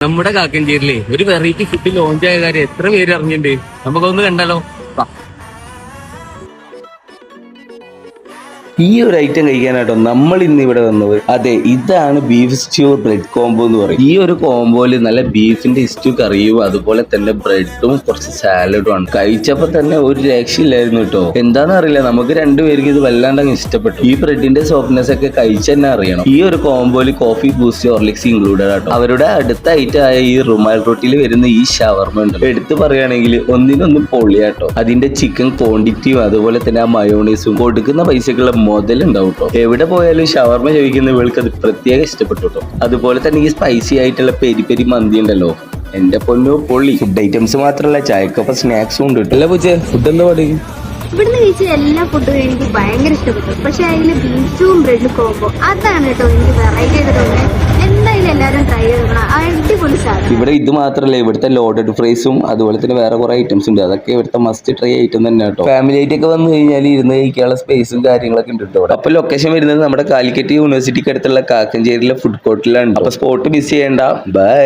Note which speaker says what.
Speaker 1: നമ്മുടെ കാക്കഞ്ചേരിയിലെ ഒരു variety food launch ആയ കാര്യം എത്ര പേര് അറിഞ്ഞിട്ടുണ്ട്? നമുക്കൊന്ന് കണ്ടാലോ? വാ.
Speaker 2: ഈ ഒരു ഐറ്റം കഴിക്കാനായിട്ടോ നമ്മൾ ഇന്ന് ഇവിടെ വന്നത്. അതെ, ഇതാണ് ബീഫ് സ്റ്റ്യൂ ബ്രെഡ് കോംബോ എന്ന് പറയും. ഈ ഒരു കോംബോയില് നല്ല ബീഫിന്റെ സ്റ്റ്യൂ കറിയും അതുപോലെ തന്നെ ബ്രെഡും കുറച്ച് സാലഡും ആണ്. കഴിച്ചപ്പോ തന്നെ ഒരു രക്ഷയില്ലായിരുന്നു കേട്ടോ. എന്താണെന്ന് അറിയില്ല, നമുക്ക് രണ്ടുപേർക്ക് ഇത് വല്ലാണ്ട് ഇഷ്ടപ്പെട്ടു. ഈ ബ്രെഡിന്റെ സോഫ്റ്റ്നെസ് ഒക്കെ കഴിച്ച് തന്നെ അറിയണം. ഈ ഒരു കോംബോയില് കോഫി, ബൂസ്റ്റ്, ഹോർലിക്സ് ഇൻക്ലൂഡഡ് ആട്ടോ. അവരുടെ അടുത്ത ഐറ്റം ആയ ഈ റുമാൽ റൊട്ടിയിൽ വരുന്ന ഈ ഷവർമ ഉണ്ട്. എടുത്തു പറയുകയാണെങ്കിൽ ഒന്നിനൊന്നും പൊള്ളിയാട്ടോ. അതിന്റെ ചിക്കൻ ക്വാണ്ടിറ്റിയും അതുപോലെ തന്നെ ആ മയോണൈസും കൊടുക്കുന്ന പൈസക്കുള്ള മുതലുണ്ടാവും കേട്ടോ. എവിടെ പോയാലും ഷവർമ ചോദിക്കുന്ന ഇവൾക്ക് അത് പ്രത്യേകം ഇഷ്ടപ്പെട്ടു കേട്ടോ. അതുപോലെ തന്നെ ഈ സ്പൈസി ആയിട്ടുള്ള പെരി പെരി മന്തി ഉണ്ടല്ലോ, എന്റെ പൊന്നോ പൊള്ളി. ഫുഡ് ഐറ്റംസ് മാത്രമല്ല, ചായക്കൊപ്പം സ്നാക്സും ഉണ്ട് കേട്ടോ. അല്ല പൂച്ചേ, ഫുഡ് എന്താ പാടി?
Speaker 3: ഇവിടുന്ന് കഴിച്ച എല്ലാ ഫുഡും എനിക്ക് ഭയങ്കര ഇഷ്ടപ്പെട്ടു. പക്ഷെ അതിൽ ബീഫും ബ്രെഡും കോമ്പോ അതാണ് കേട്ടോ എനിക്ക് വെറൈറ്റി ആയിട്ട് തോന്നുന്നത്. എന്തായാലും എല്ലാവരും ട്രൈ ചെയ്യണം, അടിപൊളി സാധനം.
Speaker 2: ഇവിടെ ഇത് മാത്രമല്ല, ഇവിടുത്തെ ലോഡഡ് ഫ്രൈസും അതുപോലെ തന്നെ വേറെ കുറെ ഐറ്റംസ് ഉണ്ട്. അതൊക്കെ ഇവിടുത്തെ മസ്റ്റ് ട്രൈ ഐറ്റം തന്നെ കേട്ടോ. ഫാമിലി ആയിട്ടൊക്കെ വന്നു കഴിഞ്ഞാൽ ഇരുന്ന് കഴിക്കാനുള്ള സ്പേസും കാര്യങ്ങളൊക്കെ ഉണ്ട് കേട്ടോ. അപ്പൊ ലൊക്കേഷൻ വരുന്നത് നമ്മുടെ കാലിക്കറ്റ് യൂണിവേഴ്സിറ്റിക്ക് അടുത്തുള്ള കാക്കഞ്ചേരിയിലെ ഫുഡ് കോർട്ടിലാണ്. അപ്പൊ സ്പോട്ട് മിസ് ചെയ്യേണ്ട. ബൈ.